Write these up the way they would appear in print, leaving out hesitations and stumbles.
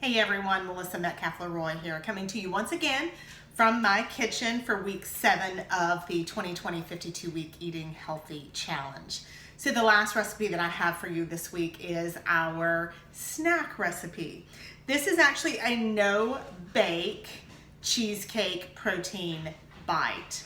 Hey everyone, Melissa Metcalf-Leroy here, coming to you once again from my kitchen for week 7 of the 2020 52-week Eating Healthy Challenge. So the last recipe that I have for you this week is our snack recipe. This is actually a no-bake cheesecake protein bite.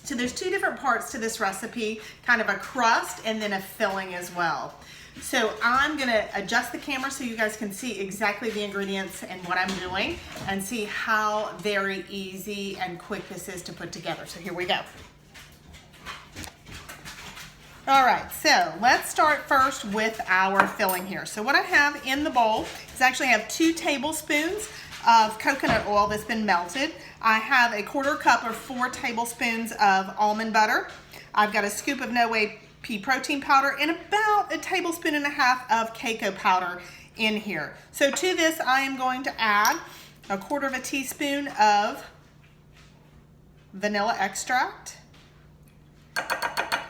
So there's two different parts to this recipe, kind of a crust and then a filling as well. So I'm gonna adjust the camera so you guys can see exactly the ingredients and what I'm doing and see how very easy and quick this is to put together. So here we go. All right, so let's start first with our filling here. So what I have in the bowl is actually I have 2 tablespoons of coconut oil that's been melted. I have a 1/4 cup or 4 tablespoons of almond butter. I've got a scoop of no-whey pea protein powder and about 1.5 tablespoons of cacao powder in here. So to this I am going to add 1/4 teaspoon of vanilla extract.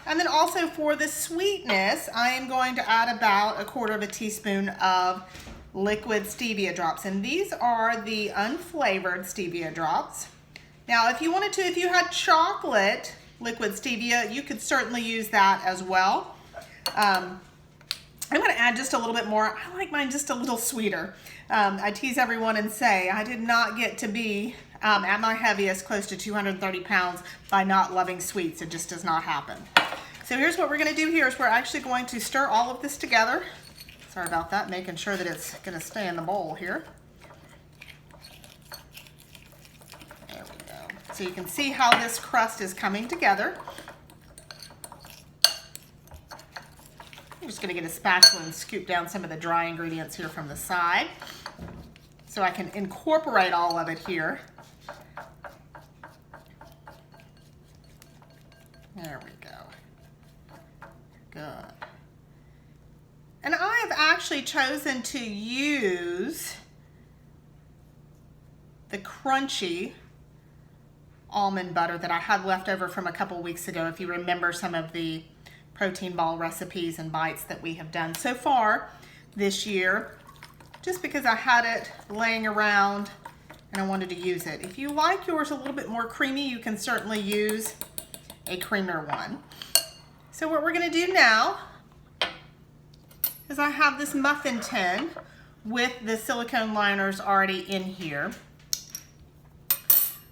And then also for the sweetness, I am going to add about 1/4 teaspoon of liquid stevia drops. And these are the unflavored stevia drops. Now, if you wanted to, if you had chocolate liquid stevia, you could certainly use that as well. I'm going to add just a little bit more. I like mine just a little sweeter. I tease everyone and say I did not get to be at my heaviest close to 230 pounds by not loving sweets. It just does not happen. So here's what we're going to do here is we're actually going to stir all of this together. Sorry about that, making sure that it's going to stay in the bowl here. There we go. So you can see how this crust is coming together. I'm just going to get a spatula and scoop down some of the dry ingredients here from the side so I can incorporate all of it here. There we go. Good. And I have actually chosen to use the crunchy almond butter that I had left over from a couple weeks ago, if you remember some of the protein ball recipes and bites that we have done so far this year, just because I had it laying around and I wanted to use it. If you like yours a little bit more creamy, you can certainly use a creamer one. So what we're going to do now is I have this muffin tin with the silicone liners already in here.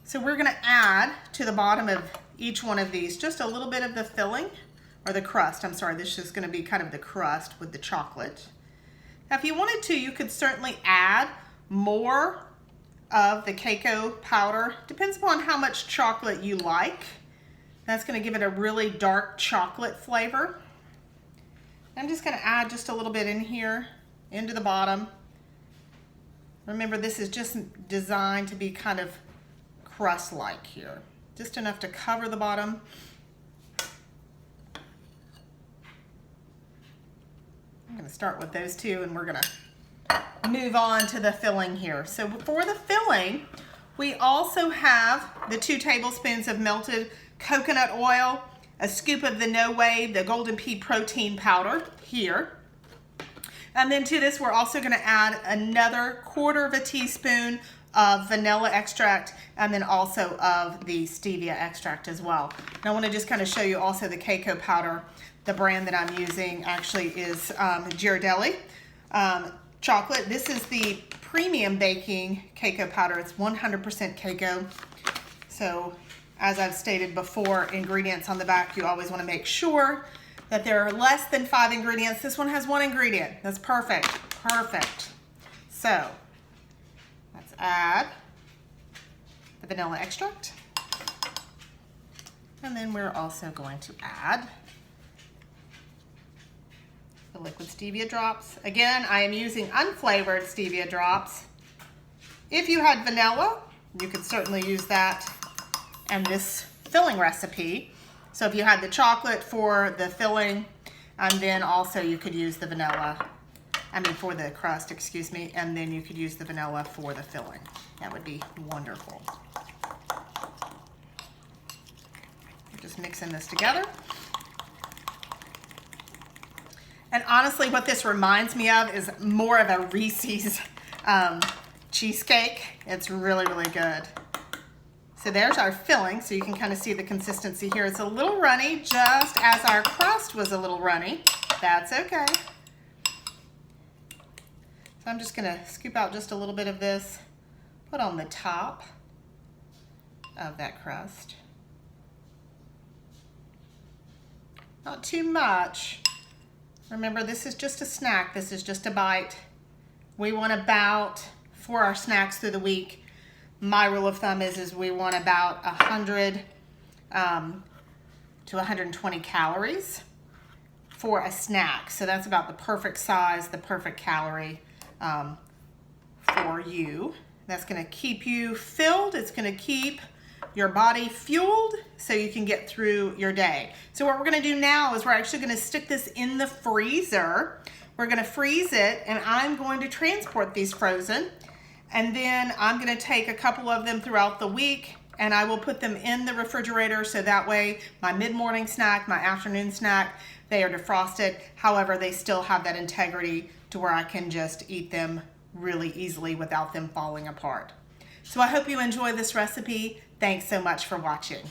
So we're going to add to the bottom of each one of these just a little bit of the filling, or the crust. I'm sorry, this is going to be kind of the crust with the chocolate. Now if you wanted to, you could certainly add more of the cacao powder. Depends upon how much chocolate you like. That's going to give it a really dark chocolate flavor. I'm just going to add just a little bit in here, into the bottom. Remember, this is just designed to be kind of crust-like here. Just enough to cover the bottom. I'm going to start with those two and we're going to move on to the filling here. So for the filling, we also have the 2 tablespoons of melted coconut oil, a scoop of the no-whey, the golden pea protein powder here. And then to this, we're also going to add another 1/4 teaspoon of vanilla extract and then also of the stevia extract as well. And I want to just kind of show you also the cacao powder. The brand that I'm using actually is Ghirardelli chocolate. This is the premium baking cacao powder. It's 100% cacao. So as I've stated before, ingredients on the back, you always want to make sure that there are less than 5 ingredients. This one has 1 ingredient. That's perfect. Perfect. So let's add the vanilla extract. And then we're also going to add the liquid stevia drops. Again, I am using unflavored stevia drops. If you had vanilla, you could certainly use that and this filling recipe. So if you had the chocolate for the filling, and then also you could use the vanilla, for the crust, excuse me, and then you could use the vanilla for the filling. That would be wonderful. Just mixing this together. And honestly, what this reminds me of is more of a Reese's cheesecake. It's really, really good. So there's our filling, so you can kind of see the consistency here. It's a little runny, just as our crust was a little runny. That's okay. So I'm just gonna scoop out just a little bit of this, put on the top of that crust. Not too much. Remember, this is just a snack. This is just a bite. We want about, for our snacks through the week, my rule of thumb is we want about 100 to 120 calories for a snack. So that's about the perfect size, the perfect calorie for you. That's gonna keep you filled. It's gonna keep your body fueled so you can get through your day. So what we're gonna do now is we're actually gonna stick this in the freezer. We're gonna freeze it, and I'm going to transport these frozen. And then I'm gonna take a couple of them throughout the week, and I will put them in the refrigerator so that way my mid-morning snack, my afternoon snack, they are defrosted. However, they still have that integrity to where I can just eat them really easily without them falling apart. So I hope you enjoy this recipe. Thanks so much for watching.